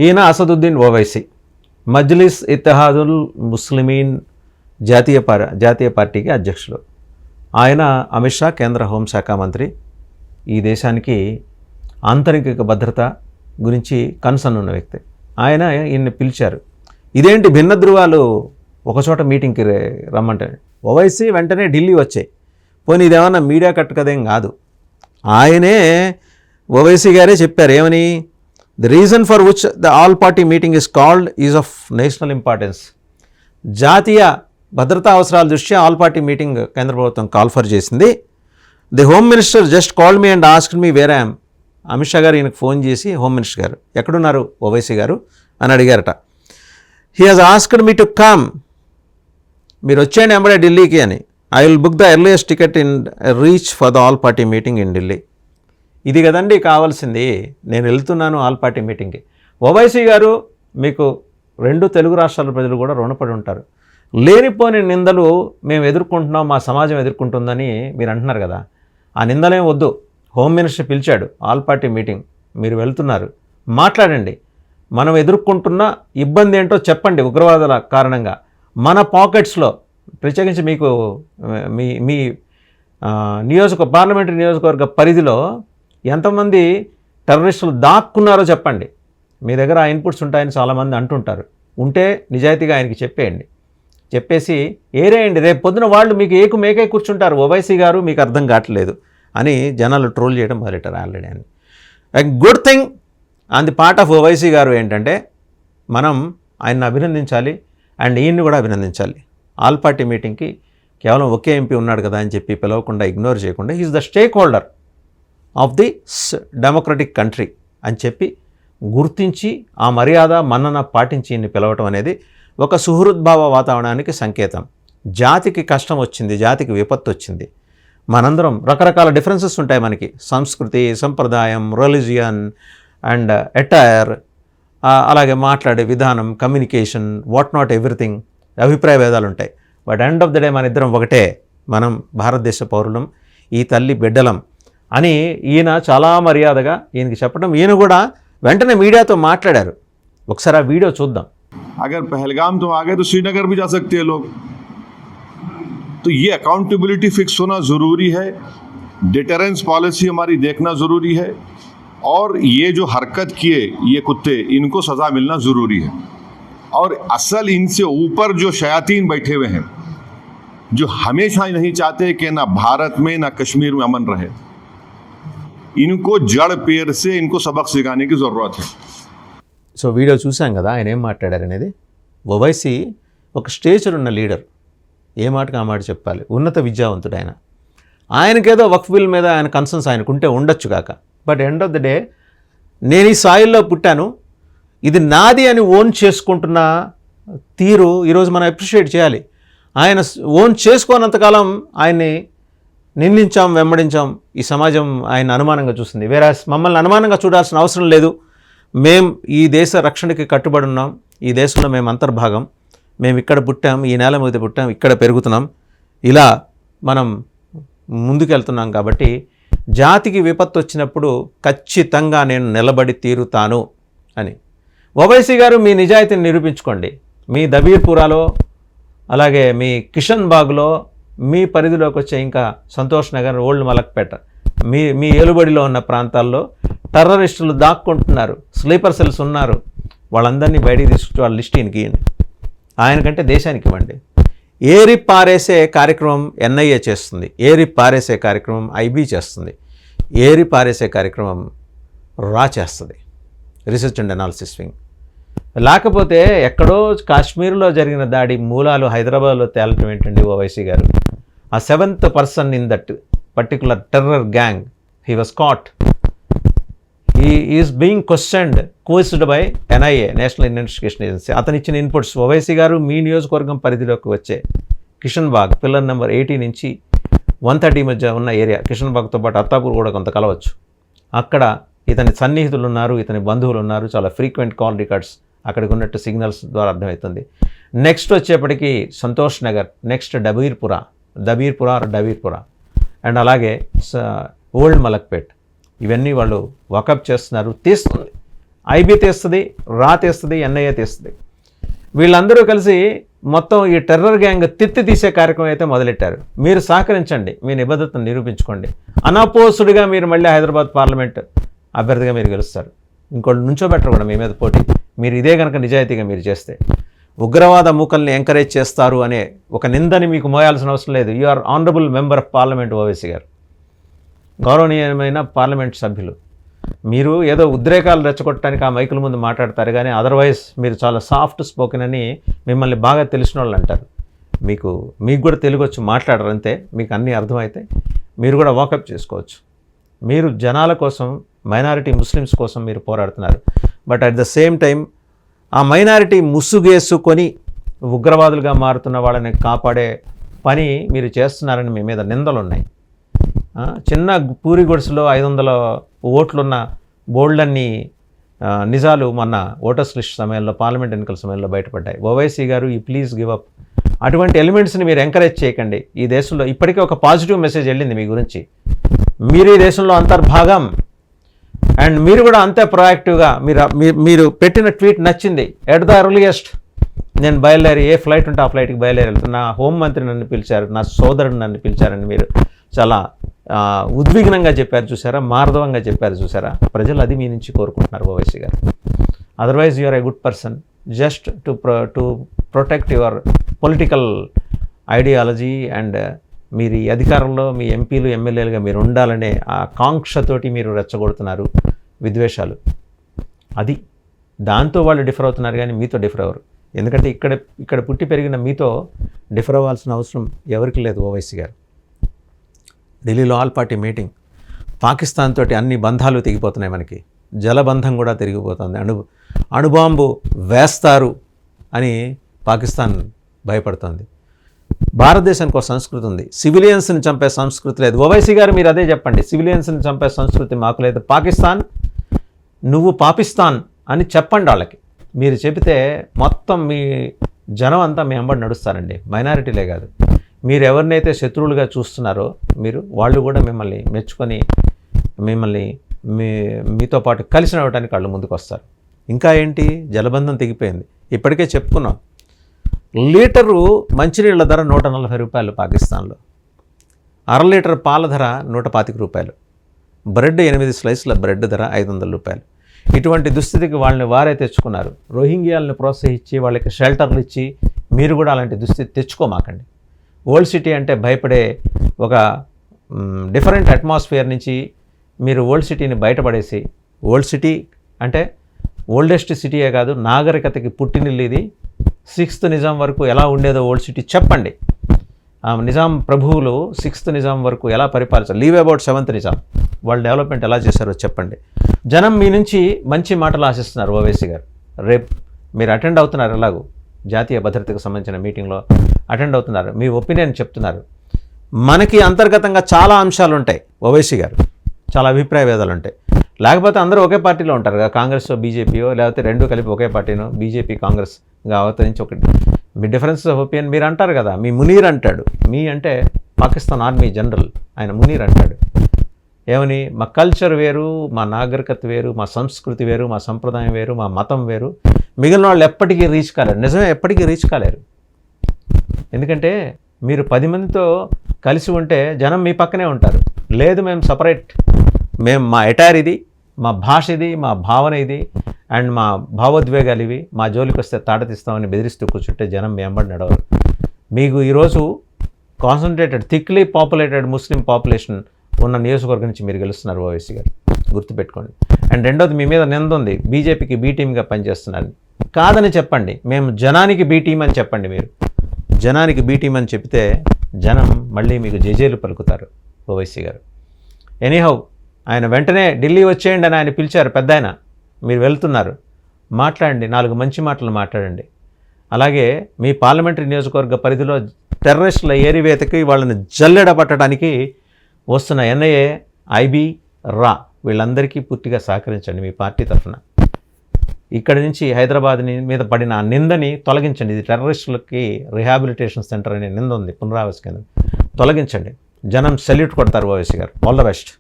ఈయన అసదుద్దీన్ ఓవైసీ, మజ్లిస్ ఇత్తెహాదుల్ ముస్లిమీన్ జాతీయ పార్టీకి అధ్యక్షులు. ఆయన అమిత్ షా కేంద్ర హోంశాఖ మంత్రి. ఈ దేశానికి ఆంతరిక భద్రత గురించి కన్సర్న్ ఉన్న వ్యక్తి. ఆయన ఈయన్ని పిలిచారు. ఇదేంటి భిన్న ధృవాలు ఒకచోట మీటింగ్కి రమ్మంటే ఓవైసీ వెంటనే ఢిల్లీ వచ్చాయి. పోనీ ఇదేమన్నా మీడియా కట్ కదేం కాదు. ఆయనే ఓవైసీ గారే చెప్పారు ఏమని, the reason for which the all party meeting is called is of national importance. జాతీయ భద్రతా అవసరాల దృష్ట్యా ఆల్ పార్టీ మీటింగ్ కేంద్ర ప్రభుత్వం కాల్ఫర్ చేసింది. The home minister just called me and asked me where I'm. Amit Shah గారు ఈయనకు ఫోన్ చేసి హోమ్ మినిస్టర్ గారు ఎక్కడున్నారు ఓవైసీ గారు అని అడిగారట. He has asked me to come, మీరు వచ్చేయండి ఎంబడే ఢిల్లీకి అని. I will book the earliest ticket in reach for the all party meeting in Delhi. ఇది కదండి కావాల్సింది. నేను వెళ్తున్నాను ఆల్ పార్టీ మీటింగ్కి. ఓవైసీ గారు మీకు 2 తెలుగు రాష్ట్రాల ప్రజలు కూడా రుణపడి ఉంటారు. లేనిపోని నిందలు మేము ఎదుర్కొంటున్నాం, మా సమాజం ఎదుర్కొంటుందని మీరు అంటున్నారు కదా, ఆ నిందలేం వద్దు. హోమ్ మినిస్టర్ పిలిచాడు ఆల్ పార్టీ మీటింగ్, మీరు వెళ్తున్నారు, మాట్లాడండి. మనం ఎదుర్కొంటున్న ఇబ్బంది ఏంటో చెప్పండి. ఉగ్రవాదుల కారణంగా మన పాకెట్స్లో ప్రత్యేకించి మీకు మీ పార్లమెంటరీ నియోజకవర్గ పరిధిలో ఎంతమంది టెర్రరిస్టులు దాక్కున్నారో చెప్పండి. మీ దగ్గర ఆ ఇన్పుట్స్ ఉంటాయని చాలామంది అంటుంటారు. ఉంటే నిజాయితీగా ఆయనకి చెప్పేయండి. చెప్పేసి ఏరేయండి. రేపు పొద్దున వాళ్ళు మీకు మేకే కూర్చుంటారు, ఓవైసీ గారు మీకు అర్థం కావట్లేదు అని జనాలు ట్రోల్ చేయడం మొదలెట్టారు ఆల్రెడీ అని. Good thing on the part of Owaisi గారు ఏంటంటే మనం ఆయన్ని అభినందించాలి అండ్ ఈయన్ని కూడా అభినందించాలి. ఆల్ పార్టీ మీటింగ్కి కేవలం ఒకే ఎంపీ ఉన్నాడు కదా అని చెప్పి పిలవకుండా, ఇగ్నోర్ చేయకుండా, is the stake holder of the democratic country అని చెప్పి గుర్తించి ఆ మర్యాద మన్నన పాటించి ఈయన్ని పిలవటం అనేది ఒక సుహృద్భావ వాతావరణానికి సంకేతం. జాతికి కష్టం వచ్చింది, జాతికి విపత్తు వచ్చింది. మనందరం రకరకాల డిఫరెన్సెస్ ఉంటాయి మనకి, సంస్కృతి, సంప్రదాయం, రిలీజియన్ అండ్ ఎటైర్, అలాగే మాట్లాడే విధానం, కమ్యూనికేషన్, వాట్ నాట్ ఎవ్రీథింగ్, అభిప్రాయ భేదాలు ఉంటాయి. But end of the day మన ఇద్దరం ఒకటే, మనం భారతదేశ పౌరులం, ఈ తల్లి బిడ్డలం అని ఈయన చాలా మర్యాదగా ఈయనకి చెప్పడం. ఈయన కూడా వెంటనే మీడియాతో మాట్లాడారు. ఒకసారి ఆ వీడియో చూద్దాం. अगर पहलगाम तो आ गए तो श्रीनगर भी जा सकते हैं लोग. तो ये अकाउंटेबिलिटी फिक्स होना ज़रूरी है. डिटरेंस पॉलिसी हमारी देखना ज़रूरी है. और ये जो हरकत किए ये कुत्ते, इनको सज़ा मिलना ज़रूरी है. और असल इनसे ऊपर जो शयातीन बैठे हुए हैं, जो हमेशा नहीं चाहते कि ना भारत में ना कश्मीर में अमन रहे, इनको जड़ पेड़ से इनको सबक सिखाने की ज़रूरत है. సో వీడియో చూసాం కదా ఆయన ఏం మాట్లాడారనేది. ఓవైసీ ఒక స్టేచర్ ఉన్న లీడర్, ఏ మాటకు ఆ మాట చెప్పాలి, ఉన్నత విద్యావంతుడు ఆయన. ఆయనకేదో వక్ఫ్ బిల్ మీద ఆయన కన్సర్న్స్ ఆయనకుంటే ఉండొచ్చు కాక, but end of the day నేను ఈ సాయిల్లో పుట్టాను, ఇది నాది అని ఓన్ చేసుకుంటున్న తీరు ఈరోజు మనం అప్రిషియేట్ చేయాలి. ఆయన ఓన్ చేసుకోనంతకాలం ఆయన్ని నిందించాం, వెంబడించాం. ఈ సమాజం ఆయన అనుమానంగా చూస్తుంది. వేరే మమ్మల్ని అనుమానంగా చూడాల్సిన అవసరం లేదు. మేం ఈ దేశ రక్షణకి కట్టుబడి ఉన్నాం, ఈ దేశంలో మేము అంతర్భాగం, మేము ఇక్కడ పుట్టాం, ఈ నేల మీద పుట్టాం, ఇక్కడ పెరుగుతున్నాం, ఇలా మనం ముందుకెళ్తున్నాం. కాబట్టి జాతికి విపత్తు వచ్చినప్పుడు ఖచ్చితంగా నేను నిలబడి తీరుతాను అని. ఓవైసీ గారు మీ నిజాయితీని నిరూపించుకోండి. మీ దబీర్పురాలో, అలాగే మీ కిషన్ బాగ్లో, మీ పరిధిలోకి వచ్చే ఇంకా సంతోష్ నగర్, ఓల్డ్ మలక్పేట, మీ ఏలుబడిలో ఉన్న ప్రాంతాల్లో టెర్రరిస్టులు దాక్కుంటున్నారు, స్లీపర్ సెల్స్ ఉన్నారు. వాళ్ళందరినీ బయటికి తీసుకొచ్చి వాళ్ళ లిస్ట్ ఈయనకి ఇవ్వండి. ఆయనకంటే దేశానికి ఇవ్వండి. ఏరి పారేసే కార్యక్రమం ఎన్ఐఏ చేస్తుంది, ఏరి పారేసే కార్యక్రమం ఐబీ చేస్తుంది, ఏరి పారేసే కార్యక్రమం రా చేస్తుంది, రీసెర్చ్ అండ్ అనాలిసిస్ వింగ్. లేకపోతే ఎక్కడో కాశ్మీర్లో జరిగిన దాడి మూలాలు హైదరాబాద్లో తేలటం ఏంటండి ఓవైసీ గారు? ఆ 7th person in that particular terror gang, he was caught. He is being questioned, coerced by NIA, national investigation agency. అతను ఇచ్చిన ఇన్పుట్స్. ఓవైసీ గారు మీ నియోజకవర్గం పరిధిలోకి వచ్చే కిషన్ బాగ్, పిల్లర్ నెంబర్ 80 నుంచి 130 మధ్య ఉన్న ఏరియా, కిషన్ బాగ్తో పాటు అత్తాపూర్ కూడా కొంత కలవచ్చు. అక్కడ ఇతని సన్నిహితులు ఉన్నారు, ఇతని బంధువులు ఉన్నారు. చాలా ఫ్రీక్వెంట్ కాల్ రికార్డ్స్ అక్కడికి ఉన్నట్టు సిగ్నల్స్ ద్వారా అర్థమవుతుంది. నెక్స్ట్ వచ్చేప్పటికి సంతోష్ నగర్, నెక్స్ట్ డబీర్పురా అండ్ అలాగే ఓల్డ్ మలక్పేట్, ఇవన్నీ వాళ్ళు వాకప్ చేస్తున్నారు. తీస్తుంది ఐబీ తీస్తుంది, రా తీస్తుంది, ఎన్ఐఏ తీస్తుంది. వీళ్ళందరూ కలిసి మొత్తం ఈ టెర్రర్ గ్యాంగ్ తిత్తి తీసే కార్యక్రమం అయితే మొదలెట్టారు. మీరు సహకరించండి, మీ నిబద్ధతను నిరూపించుకోండి. అనాపోసుడిగా మీరు మళ్ళీ హైదరాబాద్ పార్లమెంట్ అభ్యర్థిగా మీరు గెలుస్తారు. ఇంకోటి నుంచోబెట్టరు కూడా మీ మీద పోటీ. మీరు ఇదే కనుక నిజాయితీగా మీరు చేస్తే. ఉగ్రవాద మూకల్ని ఎంకరేజ్ చేస్తారు అనే ఒక నిందని మీకు మోయాల్సిన అవసరం లేదు. You are honourable member of parliament Owaisi గారు, గౌరవనీయమైన పార్లమెంట్ సభ్యులు. మీరు ఏదో ఉద్రేకాలు రెచ్చగొట్టడానికి ఆ మైకుల ముందు మాట్లాడతారు, కానీ అదర్వైజ్ మీరు చాలా సాఫ్ట్ స్పోకెన్ అని మిమ్మల్ని బాగా తెలిసిన వాళ్ళు అంటారు. మీకు కూడా తెలుగు వచ్చి మాట్లాడరు అంతే. మీకు అన్నీ అర్థమైతే మీరు కూడా వాకప్ చేసుకోవచ్చు. మీరు జనాల కోసం, మైనారిటీ ముస్లిమ్స్ కోసం మీరు పోరాడుతున్నారు. But at the same time ఆ మైనారిటీ ముసుగేసుకొని ఉగ్రవాదులుగా మారుతున్న వాళ్ళని కాపాడే పని మీరు చేస్తున్నారని మీ మీద నిందలు ఉన్నాయి. చిన్న పూరి గుడిసెలో 500 ఓట్లున్న బోల్డన్ని నిజాలు మొన్న ఓటర్స్ లిస్ట్ సమయంలో, పార్లమెంట్ ఎన్నికల సమయంలో బయటపడ్డాయి. ఓవైసీ గారు, ఈ ప్లీజ్ గివ్ అప్. అటువంటి ఎలిమెంట్స్ని మీరు ఎంకరేజ్ చేయకండి. ఈ దేశంలో ఇప్పటికే ఒక పాజిటివ్ మెసేజ్ వెళ్ళింది మీ గురించి. మీరు ఈ దేశంలో అంతర్భాగం. అండ్ మీరు కూడా అంతే ప్రొయాక్టివ్గా మీరు పెట్టిన ట్వీట్ నచ్చింది. ఎట్ ద ఎర్లియస్ట్ నేను బయలుదేరి, ఏ ఫ్లైట్ ఉంటే ఆ ఫ్లైట్కి బయలుదేరి వెళ్తున్నా. నా హోంమంత్రి నన్ను పిలిచారు, నా సోదరుడు నన్ను పిలిచారని మీరు చాలా ఉద్విగ్నంగా చెప్పారు చూసారా, మార్దవంగా చెప్పారు చూసారా. ప్రజలు అది మీ నుంచి కోరుకుంటున్నారు ఓవైసీ గారు. Otherwise you are a good person, just to protect your political ideology. And మీరు ఈ అధికారంలో మీ ఎంపీలు, ఎమ్మెల్యేలుగా మీరు ఉండాలనే ఆ కాంక్షతోటి మీరు రెచ్చగొడుతున్నారు విద్వేషాలు. అది దాంతో వాళ్ళు డిఫర్ అవుతున్నారు, కానీ మీతో డిఫర్ అవ్వరు. ఎందుకంటే ఇక్కడ పుట్టి పెరిగిన మీతో డిఫర్ అవ్వాల్సిన అవసరం ఎవరికి లేదు ఓవైసీ గారు. ఢిల్లీలో ఆల్ పార్టీ మీటింగ్. పాకిస్తాన్ తోటి అన్ని బంధాలు తెగిపోతున్నాయి. మనకి జలబంధం కూడా తిరిగిపోతుంది. అణుబాంబు వేస్తారు అని పాకిస్తాన్ భయపడుతుంది. భారతదేశానికి ఒక సంస్కృతి ఉంది, సివిలియన్స్ని చంపే సంస్కృతి లేదు. ఓవైసీ గారు మీరు అదే చెప్పండి. సివిలియన్స్ని చంపే సంస్కృతి మాకు లేదు. పాకిస్తాన్ నువ్వు పాకిస్తాన్ అని చెప్పండి వాళ్ళకి. మీరు చెబితే మొత్తం మీ జనం అంతా మీ వెంబడి నడుస్తారండి, మైనారిటీలే కాదు. మీరు ఎవరినైతే శత్రువులుగా చూస్తున్నారో వాళ్ళు కూడా మిమ్మల్ని మెచ్చుకొని మీతో పాటు కలిసి నడవడానికి వాళ్ళు ముందుకు వస్తారు. ఇంకా ఏంటి, జలబంధం తెగిపోయింది. ఇప్పటికే చెప్పుకున్నాం. లీటరు మంచినీళ్ళ ధర 140 రూపాయలు పాకిస్తాన్లో. 1/2 లీటర్ పాల ధర 125 రూపాయలు. బ్రెడ్ 8 స్లైస్ల బ్రెడ్ ధర 500 రూపాయలు. ఇటువంటి దుస్థితికి వాళ్ళని వారే తెచ్చుకున్నారు. రోహింగ్యాలను ప్రోత్సహించి వాళ్ళకి షెల్టర్లు ఇచ్చి మీరు కూడా అలాంటి దుస్థితి తెచ్చుకోమాకండి. ఓల్డ్ సిటీ అంటే భయపడే ఒక డిఫరెంట్ అట్మాస్ఫియర్ నుంచి మీరు ఓల్డ్ సిటీని బయటపడేసి, ఓల్డ్ సిటీ అంటే ఓల్డెస్ట్ సిటీయే కాదు, నాగరికతకి పుట్టినిల్లు ఇది. 6th నిజాం వరకు ఎలా ఉండేదో ఓల్డ్ సిటీ చెప్పండి. నిజాం ప్రభువులు 6th నిజాం వరకు ఎలా పరిపాలించారు, లీవ్ అబౌట్ 7th నిజాం, వాళ్ళు డెవలప్మెంట్ ఎలా చేశారో చెప్పండి. జనం మీ నుంచి మంచి మాటలు ఆశిస్తున్నారు ఓవైసీ గారు. రేపు మీరు అటెండ్ అవుతున్నారు, ఎలాగూ జాతీయ భద్రతకు సంబంధించిన మీటింగ్లో అటెండ్ అవుతున్నారు, మీ ఒపీనియన్ చెప్తున్నారు. మనకి అంతర్గతంగా చాలా అంశాలు ఉంటాయి ఓవైసీ గారు, చాలా అభిప్రాయ భేదాలు ఉంటాయి. లేకపోతే అందరూ ఒకే పార్టీలో ఉంటారు కదా, కాంగ్రెస్ బీజేపీయో, లేకపోతే రెండు కలిపి ఒకే పార్టీనో, బీజేపీ కాంగ్రెస్గా అవతరించి ఒకటి మీ డిఫరెన్సెస్ ఆఫ్ ఒపీనియన్ మీరు అంటారు కదా. మీ మునీర్ అంటాడు, మీ అంటే పాకిస్తాన్ ఆర్మీ జనరల్, ఆయన మునీర్ అంటాడు ఏమని, మా కల్చర్ వేరు, మా నాగరికత వేరు, మా సంస్కృతి వేరు, మా సంప్రదాయం వేరు, మా మతం వేరు. మిగిలిన వాళ్ళు ఎప్పటికీ రీచ్ కాలేరు. నిజమే, ఎప్పటికీ రీచ్ కాలేరు. ఎందుకంటే మీరు 10 మందితో కలిసి ఉంటే జనం మీ పక్కనే ఉంటారు. లేదు మేము సపరేట్, మా ఎటైర్ ఇది, మా భాష ఇది, మా భావన ఇది, అండ్ మా భావోద్వేగాలు ఇవి, మా జోలికి వస్తే తాడతీస్తామని బెదిరిస్తూ కూర్చుంటే జనం మీ వెంబడి నడవరు. మీకు ఈరోజు కాన్సన్ట్రేటెడ్ థిక్లీ పాపులేటెడ్ ముస్లిం పాపులేషన్ ఉన్న నియోజకవర్గం నుంచి మీరు గెలుస్తున్నారు ఓవైసీ గారు, గుర్తుపెట్టుకోండి. అండ్ రెండోది, మీ మీద నింద ఉంది బీజేపీకి బీ టీమ్గా పనిచేస్తున్నారని. కాదని చెప్పండి, మేము జనానికి బీ టీమ్ అని చెప్పండి. మీరు జనానికి బీ టీమ్ అని చెప్తే జనం మళ్ళీ మీకు జేజేలు పలుకుతారు ఓవైసీ గారు. ఎనీహౌ, ఆయన వెంటనే ఢిల్లీ వచ్చేయండి అని ఆయన పిలిచారు పెద్ద ఆయన. మీరు వెళ్తున్నారు, మాట్లాడండి, 4 మంచి మాటలు మాట్లాడండి. అలాగే మీ పార్లమెంటరీ నియోజకవర్గ పరిధిలో టెర్రరిస్టుల ఏరివేతకి వాళ్ళని జల్లెడ పట్టడానికి వస్తున్న ఎన్ఐఏ, ఐబీ, రా వీళ్ళందరికీ పూర్తిగా సహకరించండి మీ పార్టీ తరఫున. ఇక్కడి నుంచి హైదరాబాద్ మీద పడిన ఆ నిందని తొలగించండి. ఇది టెర్రరిస్టులకి రిహాబిలిటేషన్ సెంటర్ అనే నింద ఉంది, పునరావాస కేంద్రం, తొలగించండి. జనం సెల్యూట్ కొడతారు ఓవైసీ గారు. All the best.